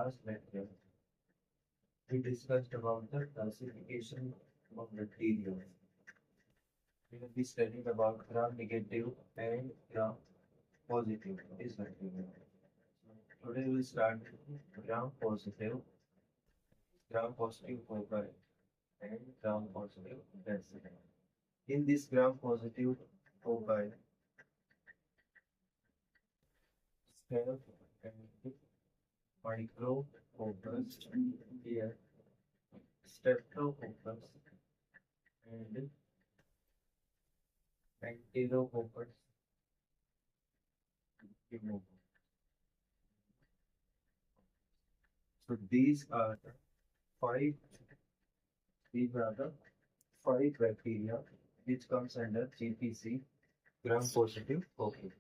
last lecture, we discussed about the classification of bacteria. We will be studying about gram-negative and gram-positive is bacteria. Today we will start with gram-positive foci and gram-positive bacilli. In this gram-positive foci, staph and micrococcus here, Streptococcus and Enterococcus. So these are the five bacteria which comes under GPC, gram-positive foci.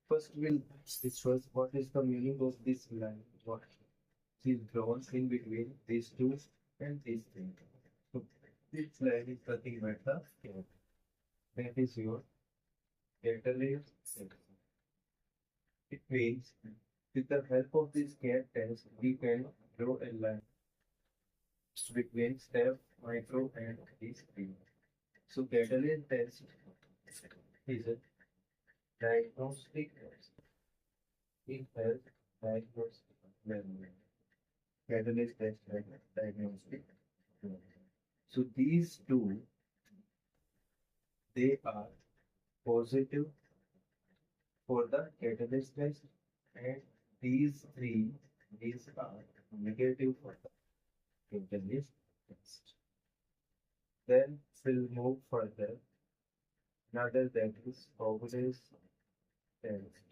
First, we'll discuss what is the meaning of this line. What is drawn in between these two and these three. So this line is nothing but the cat. That is your catalyst. It means with the help of this cat test, we can draw a line between staph, micro, and these three. So catalyst test is a diagnostic test. It has diagnostic value. Catalyst test has diagnostic value. So these two, they are positive for the catalyst test, and these three, these are negative for the catalyst test. Then we'll move further. Another that is Coagulase test.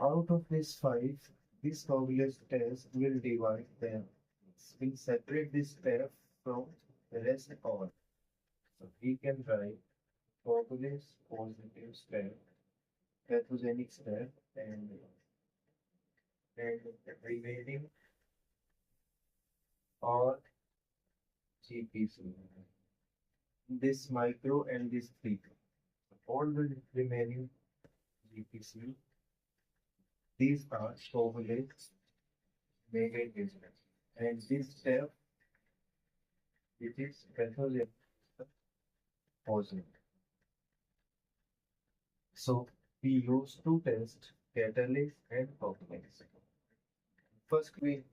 Out of these five, this Coagulase test will divide them. We'll separate this staph from the rest all. So we can write Coagulase positive staph, pathogenic staph, and remaining or GPC. This micro and this three. All the remaining GPC, these are Coagulase negative, and this step, it is pathogenic positive. So we use to test catalyst and Coagulase. First we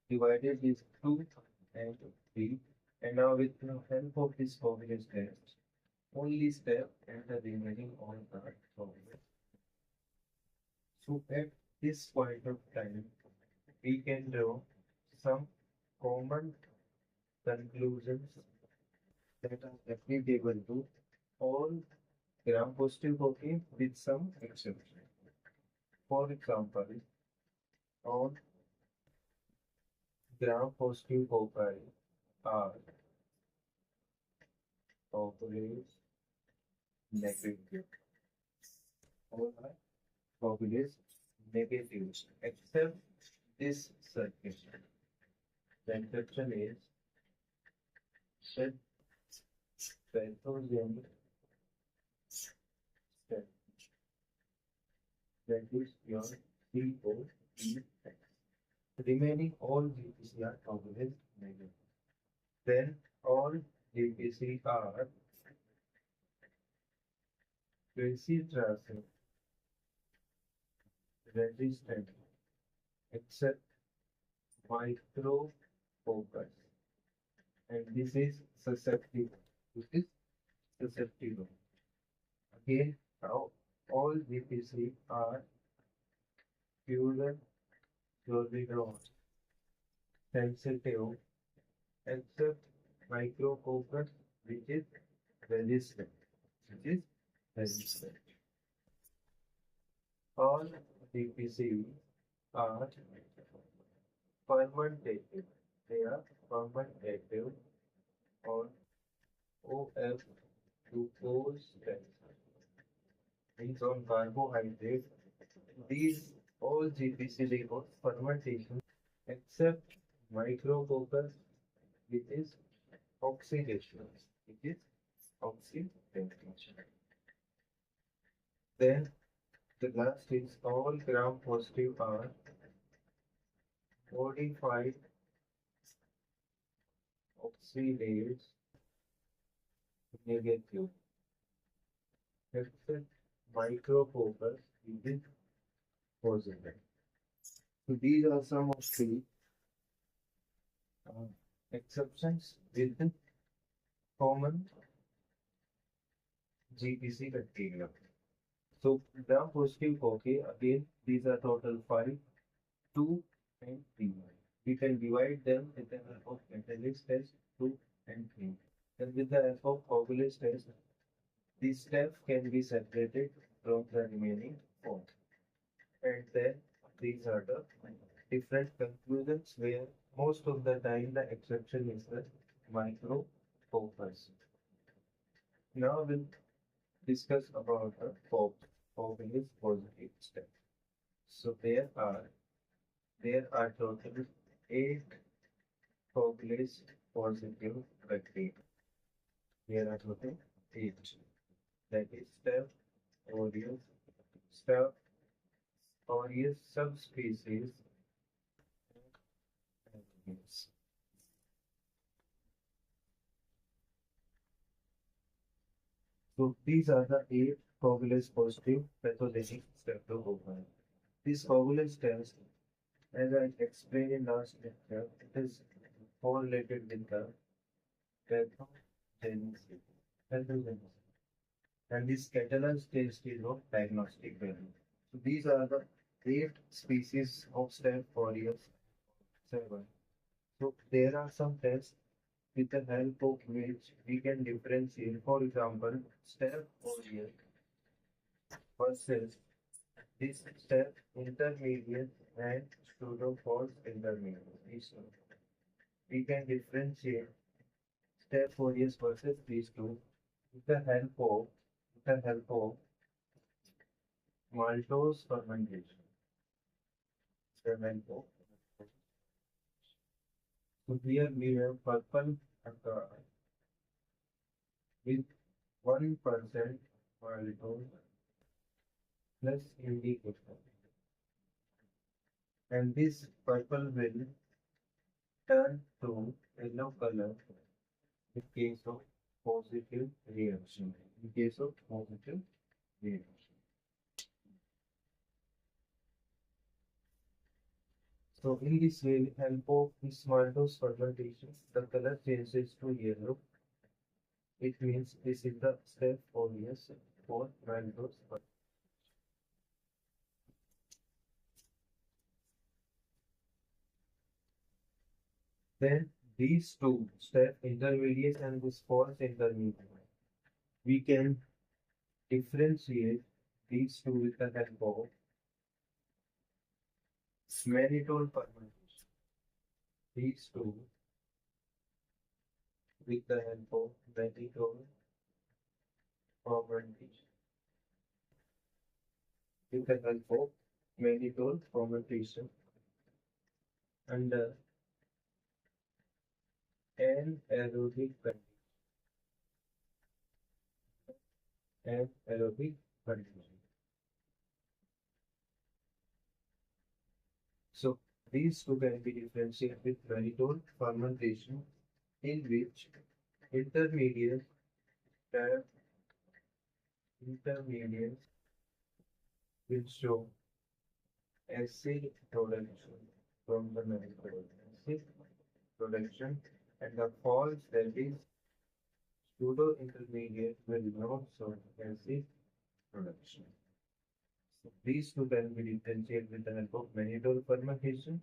divided these 2 and 3, and now with the help of this Coagulase test, only step and the remaining all are Coagulase. So at this point of time, we can draw some common conclusions that are applicable to all gram-positive foci with some exception. For example, all gram-positive foci are Coagulase negative. All are Coagulase negative, except this circulation. The exception is that pathogenic staph. That is your COE. Remaining all GPC are Coagulase negative. Then all GPC are recitration resistant except micrococcus, and this is susceptible. Again, now all GPC are pure chlorine sensitive except micrococcus, which is resistant. All GPC are fermentative. They are fermentative on OF glucose test. Means on carbohydrate. These all GPC they got fermentation except micrococcus, which is oxidation. Then the last is all gram-positive are modified oxidase negative. Except microfocus is positive. So these are some of the uh, exceptions with the common GPC bacteria. So gram-positive cocci, again, these are total 5, 2 and 3. We can divide them with the help of catalyst test 2 and 3. And with the help of coagulase test, these steps can be separated from the remaining 4. And then these are the different conclusions where most of the time the exception is the microfocus. Now we'll discuss about the coagulase positive step. So there are total 8 coagulase positive bacteria. There are total 8. That is Staph aureus subspecies. So these are the 8 coagulase positive pathogenic streptococcus. This coagulase test, as I explained in last lecture, it is correlated with the pathogenicity. And this catalyst test is of diagnostic value. So these are the 8 species of Staph aureus 7. So there are some tests with the help of which we can differentiate, for example, Staph aureus versus this step intermediate and pseudophos intermediate. We can differentiate Staph aureus versus these two with the help of maltose fermentation. So here we have purple agar with 1% maltose plus indicator. And this purple will turn to yellow color in case of positive reaction. In case of positive reaction. So in this way, with help of this maltose fermentation, the color changes to yellow. It means this is the Staph aureus for maltose fermentation. Then these two, Staph intermediate and this false intermediate, we can differentiate these two with the help of mannitol fermentation. These two with the help of mannitol fermentation. With the help of mannitol fermentation under anaerobic condition. Anaerobic condition. So these two can be differentiated with mannitol fermentation, in which intermediates will show acid production from the mannitol. Acid production, and the false, that is pseudo intermediate, will not show acid production. So these two can be differentiated with the help of mannitol fermentation.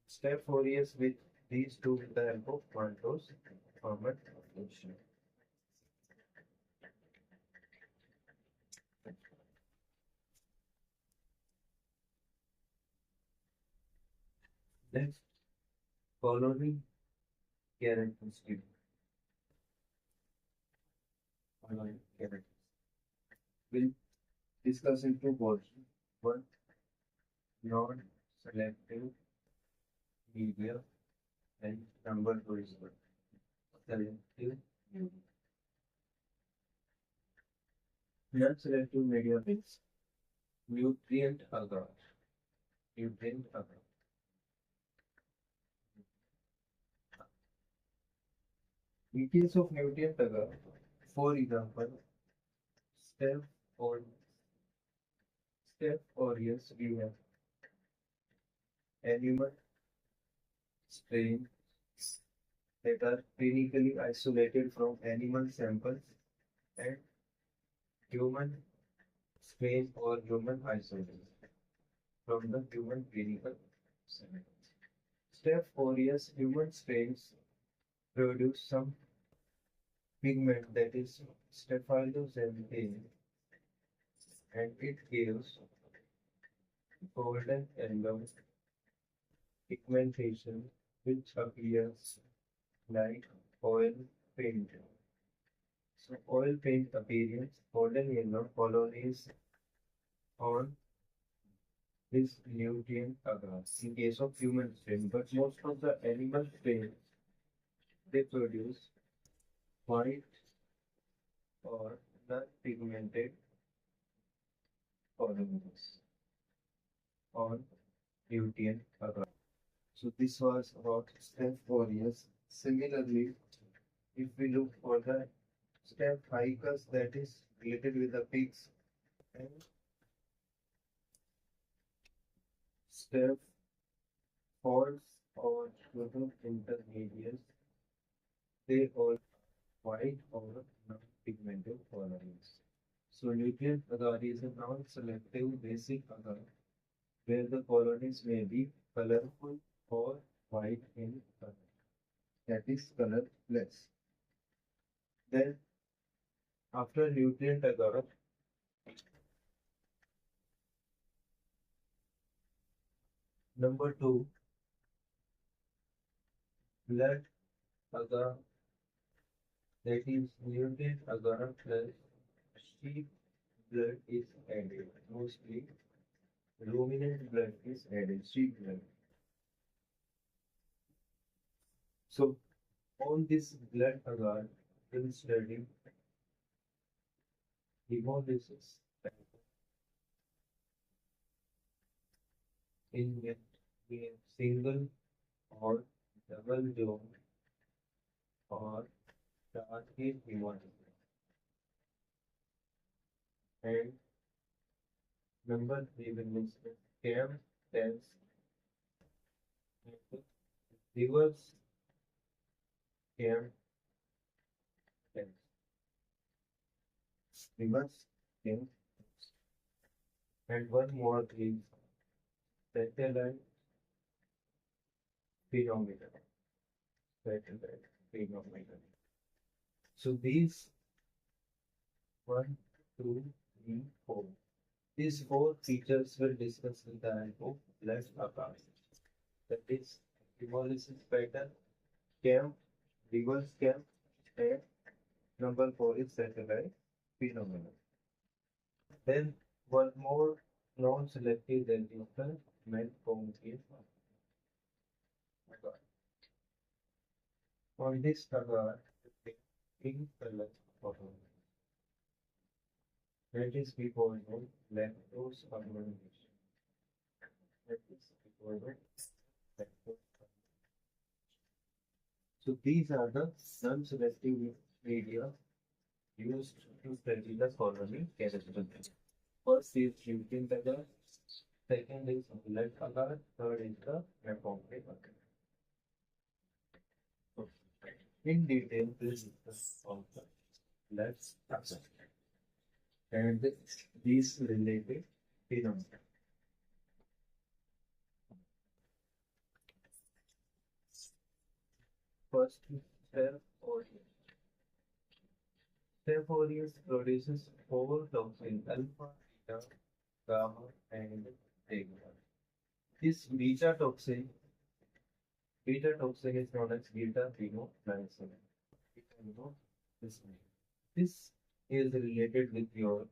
Staph aureus with these two with the help of maltose fermentation. Next, following characteristics. We'll discuss in two portions. One, non-selective media, and number two is selective media. Non-selective media means nutrient agar. In case of nutrient agar, for example, step or yes, we have animal strain that are clinically isolated from animal samples and human strain or human isolation from the human clinical samples. Step 4 yes, human strains produce some pigment that is Staphylococcus and it gives golden yellow pigmentation which appears like oil paint. So oil paint appearance, golden yellow colonies on this nutrient agar in case of human strain, but most of the animal strains they produce white or non-pigmented colonies on nutrient agar. So this was about step 4 years. Similarly, if we look for the step ficus that is related with the pigs and step falls or sugar intermediates, they all white or non-pigmented colonies. So nutrient agar is a non-selective basic agar where the colonies may be colorful or white in color. That is colorless. Then after nutrient agar, number 2, blood agar, that is nutrient agar plus sheep blood is added. Mostly ruminant blood is added, sheep blood. So on this blood agar, we'll study hemolysis in single or double zone or target hemolysis. And number 3 will list CAM test and reverse CAM test. Reverse CAM test. And one more is satellite phenomenon. Satellite phenomenon. So these 1, 2, 3, 4. These 4 features will discuss in the help of blood agar. That is hemolysis pattern, CAM, reverse CAM, and number 4 is satellite phenomenon. Then one more non-selective that is the metformin agar. On this agar, pink color photo. That is because of lactose fermentation. That is because of lactose fermentation. So these are the non-selective media used to study the colony characteristics. First is nutrient agar, second is blood agar, third is the metformin agar. So, in detail, this is the of the blood agar and these related phenomena. First, Staph aureus. Staph aureus produces 4 toxins: alpha, beta, gamma, and delta. This beta toxin is known as beta-phenolysine. This is related with your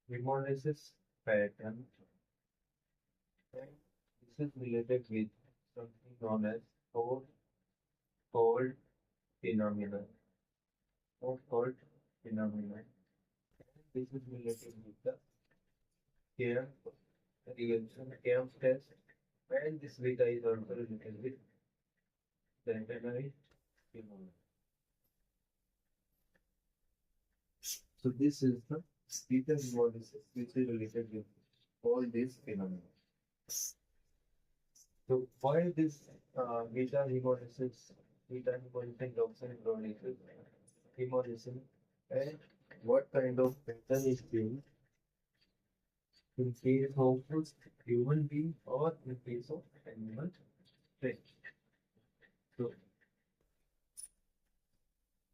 hemolysis pattern, and this is related with something known as cold phenomenon. Cold phenomenon. This is related with the CAM reaction, CAM test, and this beta is also related with veterinary phenomenon. So this is the beta hemolysis which is related with all these phenomena. So why this beta hemolysis, beta hemolytic toxin releases hemolysis, and what kind of pattern is being in case of human being or in case of animal strain. So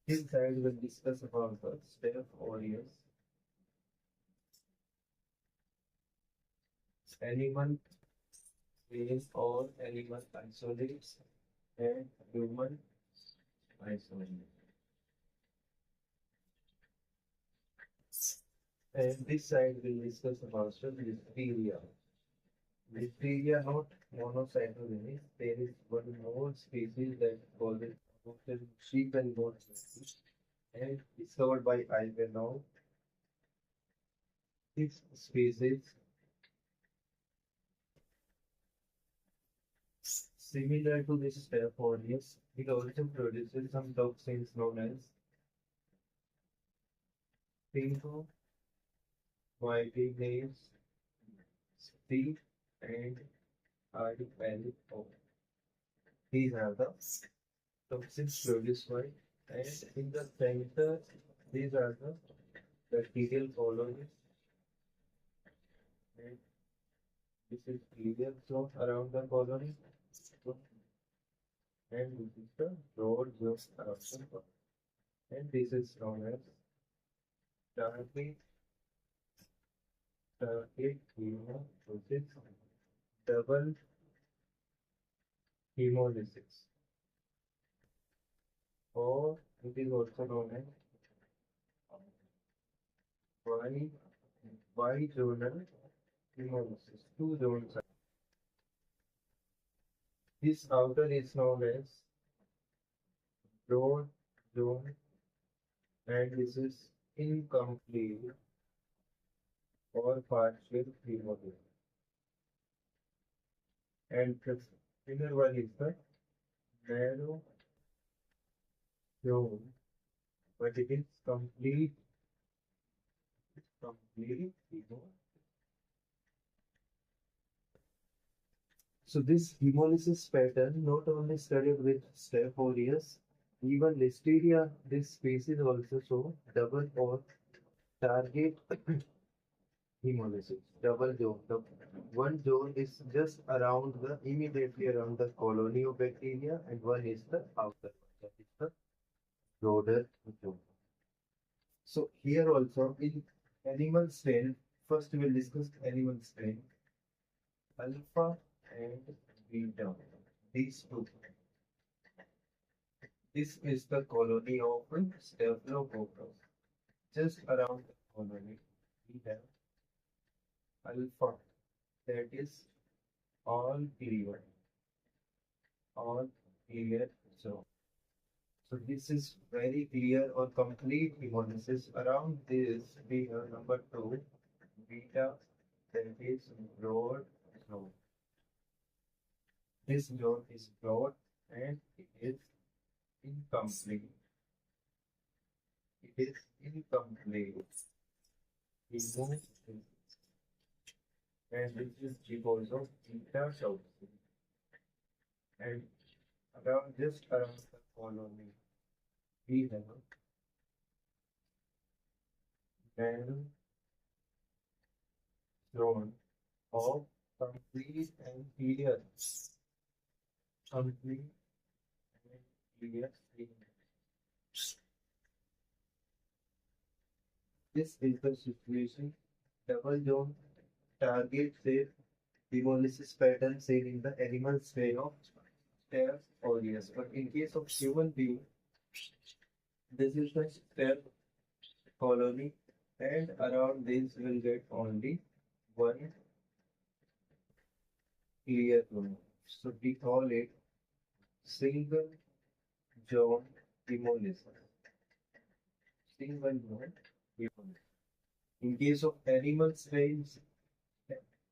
this side will discuss about the Staph aureus, animal strains or animal isolates, and human isolates. And this side will discuss about the listeria. Listeria not monocytogenes. There is one more species that called it sheep and goat species, and discovered by ICAR. This species, similar to this Staph aureus, it also produces some toxins known as pinko, whitenails, C, and RDPL. These are the toxins produced by, and in the center, these are the bacterial colonies, and this is clear zone around the colony, and this is the broad zone around the colony, and this is known as target hemolysis, double hemolysis, or it is also known as bi bi-zonal hemolysis. Two zones. This outer is known as broad zone, and this is incomplete or partial hemolysis. And the inner one is the narrow zone, but it is complete hemolysis. So this hemolysis pattern not only studied with Staph aureus, even Listeria, this species also show double or target hemolysis, double zone. The one zone is just around the immediately around the colony of bacteria, and one is the outer one, that is the broader zone. So here also in animal strain, first we will discuss animal strain, alpha and beta. These two. This is the colony of Staphylococcus. Just around the colony, we have alpha, that is all clear zone. So this is very clear or complete hemolysis. Around this we have number 2, beta, that is broad zone. This zone is broad and it is incomplete. It is incomplete hemolysis. And this is because of beta toxin. And just around the colony, we have narrow zone of complete and clear hemolysis. This is the situation. Double zone target safe hemolysis pattern seen in the animal strain of Staph aureus. But in case of human being, this is the Staph colony, and around this will get only one clear zone. So we call it single zone hemolysis. Single zone hemolysis. In case of animal strains,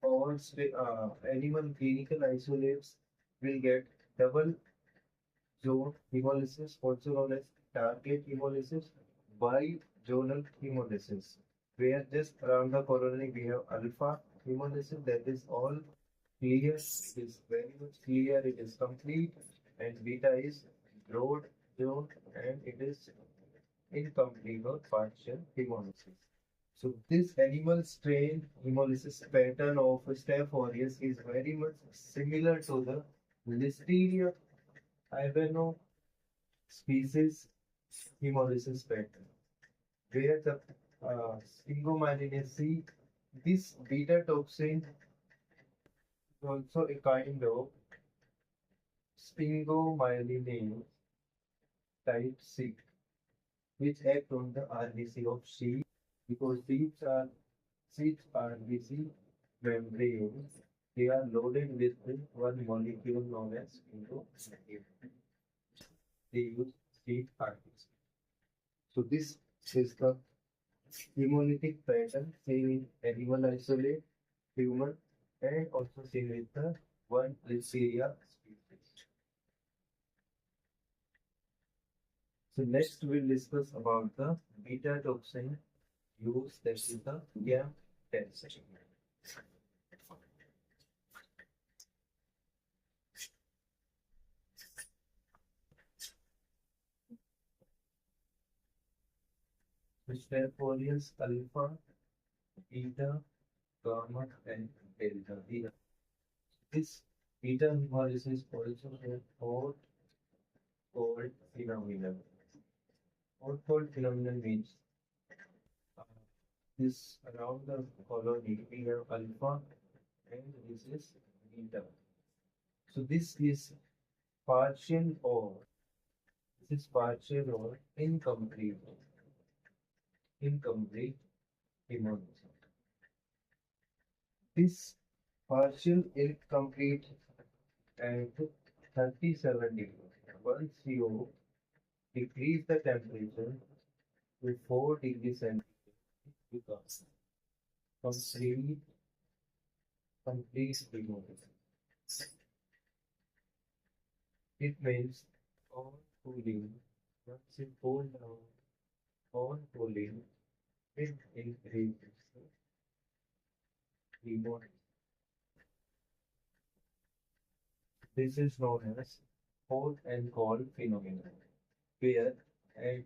or animal clinical isolates will get double zone hemolysis, also known as target hemolysis, bi-zonal hemolysis, where just around the coronary we have alpha hemolysis, that is all clear, it is very much clear, it is complete, and beta is broad zone and it is incomplete or partial hemolysis. So this animal strain hemolysis pattern of Staph aureus is very much similar to the Listeria albino species hemolysis pattern, where the sphingomyelinaceae, this beta toxin is also a kind of sphingomyelinase type C, which act on the RBC of sheep because sheep's RBC membranes, they are loaded with one molecule known as sphingomyelin. They use sheep RBC. So this is the hemolytic pattern seen in animal isolate, human, and also seen with the one Listeria species. So next we'll discuss about the beta toxin use, that is the GAM test. Staph aureus alpha, beta, gamma, and delta. This beta hemolysis is also a hot cold phenomenon. Hot cold phenomenon means uh, this around the colony we have alpha and this is beta. So this is partial or incomplete hemolysis. This partial incomplete at 37 degrees. Once you decrease the temperature to 4 degrees centigrade, it becomes complete hemolysis. It means on cooling, once you cool down, on cooling, it increases hemolysis. This is known as hot and cold phenomenon, where at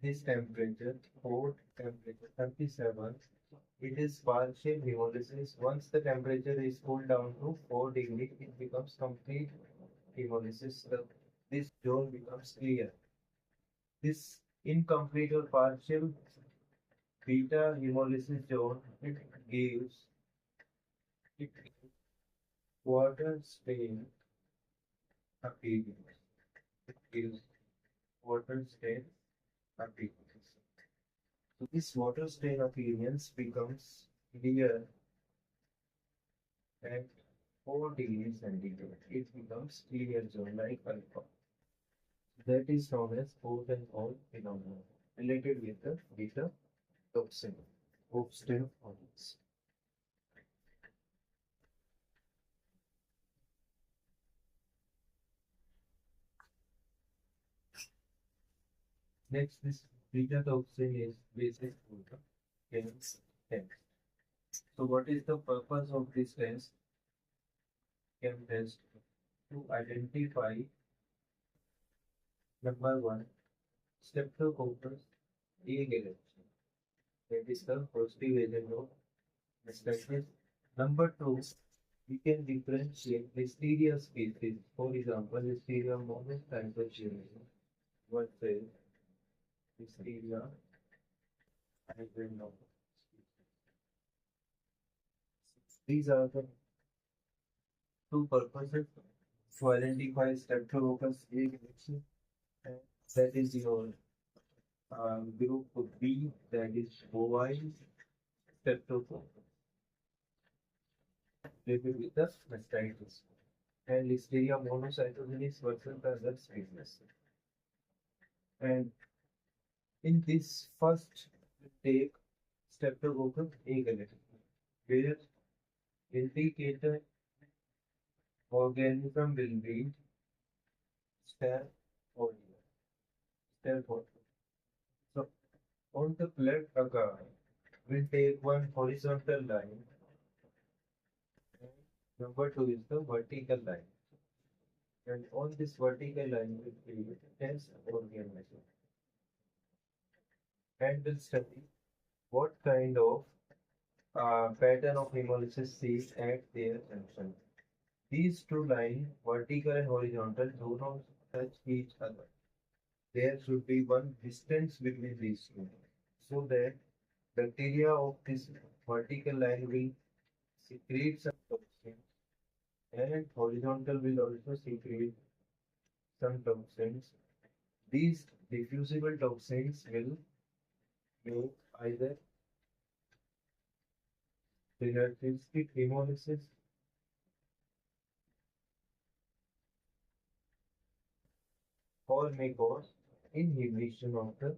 this temperature, hot temperature 37, it is partial hemolysis. Once the temperature is cooled down to 4 degrees, it becomes complete hemolysis. This zone becomes clear. This incomplete or partial beta hemolysis zone, it gives water stain appearance. It gives water stain appearance. So this water stain appearance becomes clear at 4 degrees centigrade. It becomes clear zone like alpha. That is known as hot and cold phenomenon related with the beta toxin of Staph aureus. Next, this beta toxin is basis for the chemistry test. So, what is the purpose of this test? Chem test to identify number one, Streptococcus aegalis. That is the positive agent of infection. Number two, we can differentiate Listeria species. For example, Listeria monocytogenes versus Listeria albino. These are the two purposes to identify Streptococcus aegalis, and that is your group B, that is bovine Streptococcus related with the mastitis, and Listeria monocytogenes versus the other species. And in this first take Streptococcus aegalis, where indicator organism will be staph aureus. Staph aureus. So on the blood agar, we'll take one horizontal line and number two is the vertical line. And on this vertical line will be test organism. And we'll study what kind of pattern of hemolysis sees at their junction. These two lines, vertical and horizontal, do not touch each other. There should be one distance between these two, so that bacteria of this vertical line will secrete some toxins, and horizontal will also secrete some toxins. These diffusible toxins will make either synergistic hemolysis or may cause inhibition of the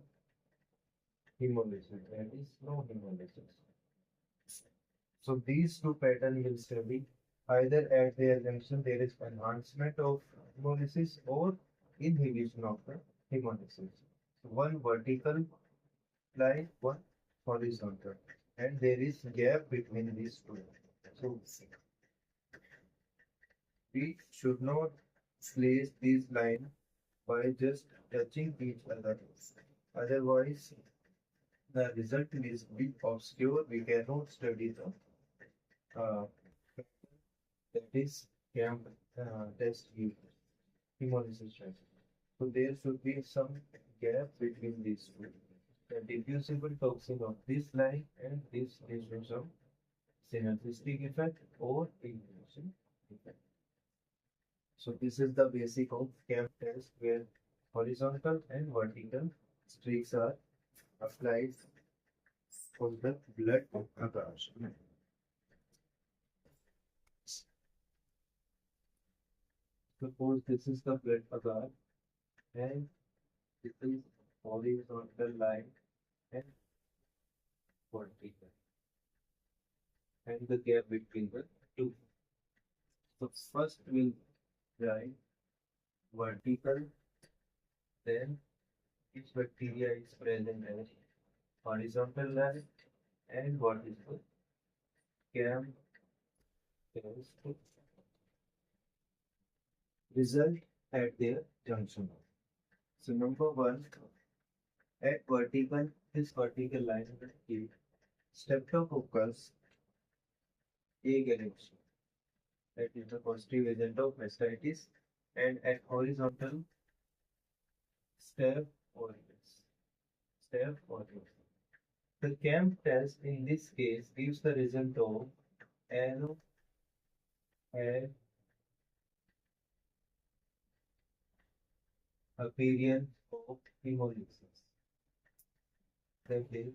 hemolysis. There is no hemolysis. So these two patterns will study either at their junction there is enhancement of hemolysis or inhibition of the hemolysis. So one vertical line, one horizontal, and there is gap between these two. So we should not place these lines by just touching each other. Otherwise, the result is be obscure. We cannot study the that is camp test hemolysis test. So there should be some gap between these two. The diffusible toxin of this line and this shows some synergistic effect or inhibition effect. So this is the basic of camp test where horizontal and vertical streaks are applied on the blood agar. Suppose this is the blood agar and this is horizontal line and vertical and the gap between the two. So first we'll write vertical, then each bacteria is present as horizontal line and what is the camp test result at their junction. So number one, at vertical, this vertical line will give Streptococcus agalactus. That is the positive agent of mastitis, and at horizontal, Staph aureus. Staph aureus. The camp test in this case gives the result of arrow and appearance of hemolysis. That is,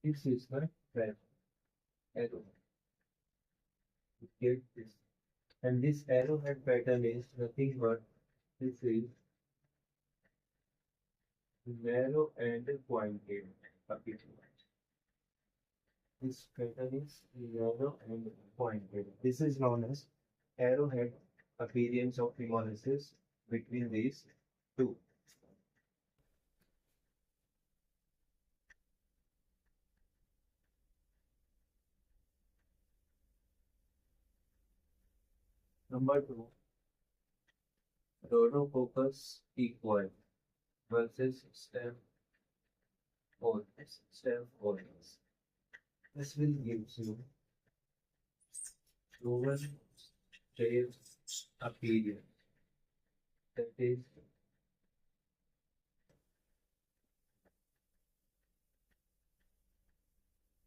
this is the trap arrow. You get this. And this arrowhead pattern is nothing but this is narrow and pointed appearance. This pattern is narrow and pointed. This is known as arrowhead appearance of hemolysis between these two. Number two, Rhodococcus equi versus Staph aureus. This will give you proven straight appearance. That is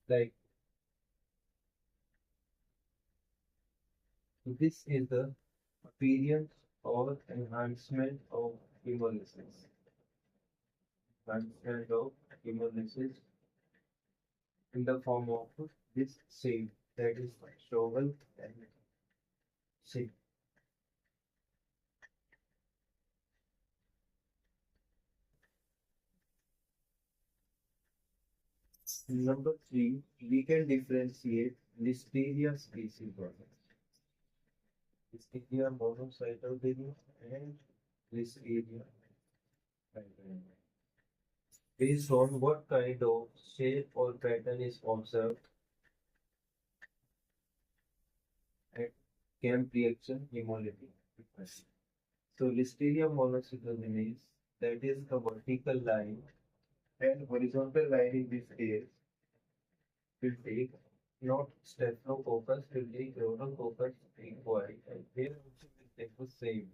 like this is the appearance or enhancement of hemolysis. Enhancement of hemolysis in the form of this shape, that is shovel and shape. Number three, we can differentiate Listeria species. Listeria monocytogenes and Listeria python. Based on what kind of shape or pattern is observed at camp reaction hemolytic. So Listeria monocytogenes, that is the vertical line, and horizontal line in this case will take not Staphylococcus, will take Rhodococcus equi, and here also will take the same.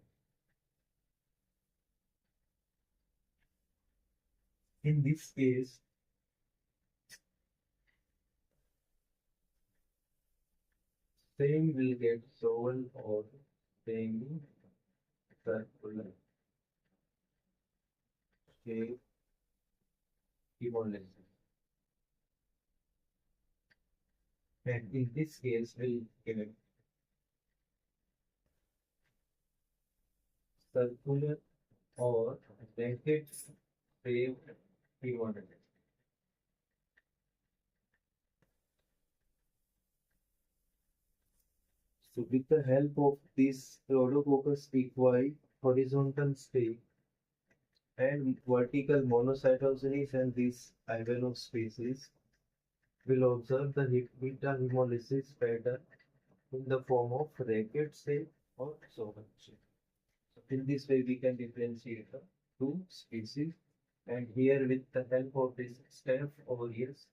In this case, same will get solved or same circular shape hemolysis. And in this case, we'll get circular or bracket shaped hemolysis. So with the help of this Rhodococcus equi horizontal stake and vertical monocytogenes and these Ivanov species, will observe the beta hemolysis pattern in the form of racket shape or sogan shape. So in this way we can differentiate the two species, and here with the help of this Staph aureus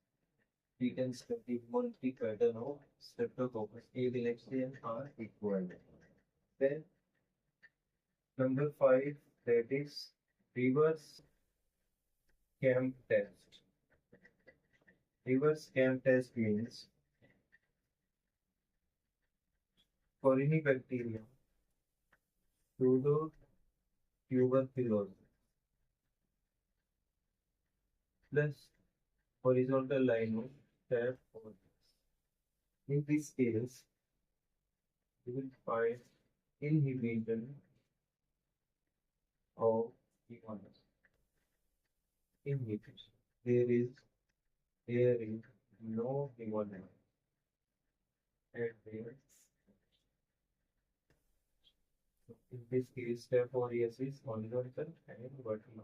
we can study multi pattern of Streptococcus A. vilexi and R. equi. Then number 5, that is reverse camp test. Reverse camp test means Corynebacterium, pseudotuberculosis plus horizontal line of Staph aureus. In this case, you will find inhibition of hemolysis. Inhibition. There is no hemolysis. And there, so in this case, Staph aureus is horizontal and vertical.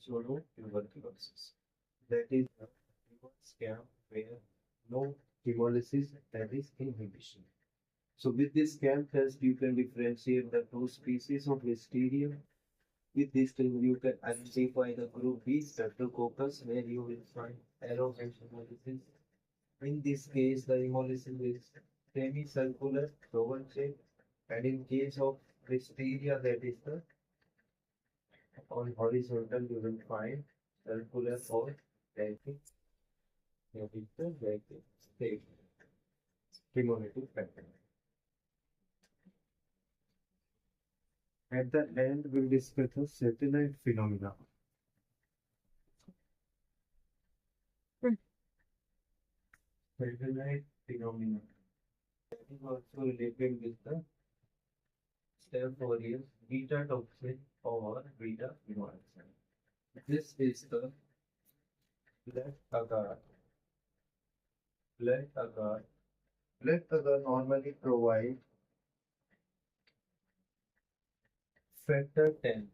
Pseudotuberculosis. That is the reverse camp where no hemolysis, that is inhibition. So with this camp test, you can differentiate the two species of Listeria. With this tool, you can identify the group B, Streptococcus, where you will find arrowhead hemolysis. In this case, the hemolysis is semicircular, oval shape, and in case of Listeria, that is the on horizontal, you will find circular or racket, that is the racket shape hemolytic pattern. At the end, we'll discuss the satellite phenomena. Satellite phenomena. That is also related with the Staph aureus, beta toxin or beta hemolysis. This is the blood agar. Blood agar. Blood agar normally provide factor 10.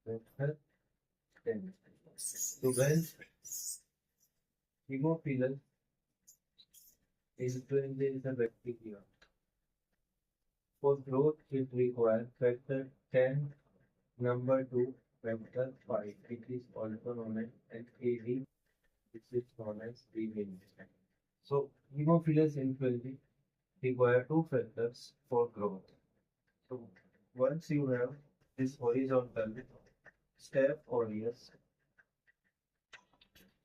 Factor 10. So when Hemophilus influenza is a bacteria, for growth it requires factor 10 number 2 factor 5, which is also known as AD, which is known as B.V.Sc. So Hemophilus influenza require two factors for growth. So once you have this horizontal Staph aureus,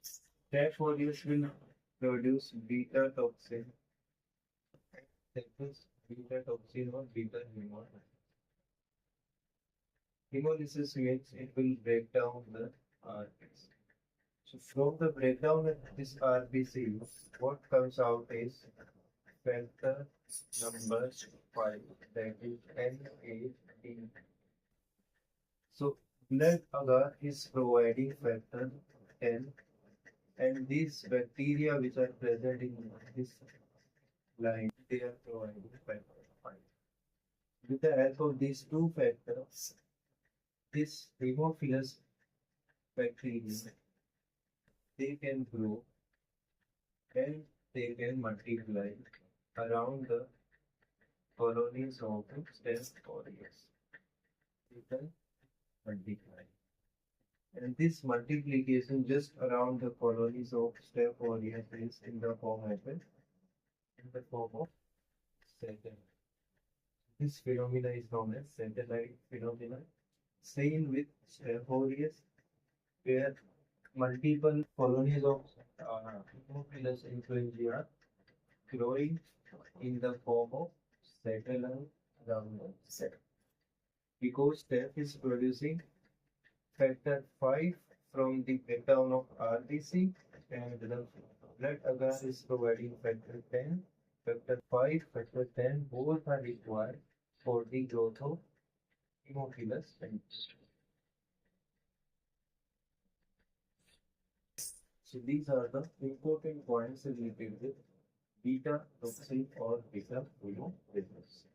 Staph aureus will produce beta toxin, that is beta toxin or beta hemolysis. Hemolysis means it will break down the RBC. So from the breakdown of this RBC, what comes out is factor number 5, that is NAD. So blood agar is providing factor 10, and these bacteria which are present in this line they are providing factor 5. With the help of these two factors, this Hemophilus bacteria, they can grow and they can multiply around the colonies of Staph aureus. They can multiply. And this multiplication just around the colonies of Staph aureus is in the form of satellite. This phenomena is known as satellite phenomena. Same with Staph aureus, where multiple colonies of Hemophilus influenzae are growing in the form of satellite around the cell. Because Staph is producing factor 5 from the breakdown of RBC, and the blood agar is providing factor 10. Factor 5, factor 10, both are required for the growth of Hemophilus influenzae. So these are the important points related with beta toxin or beta hemophilus.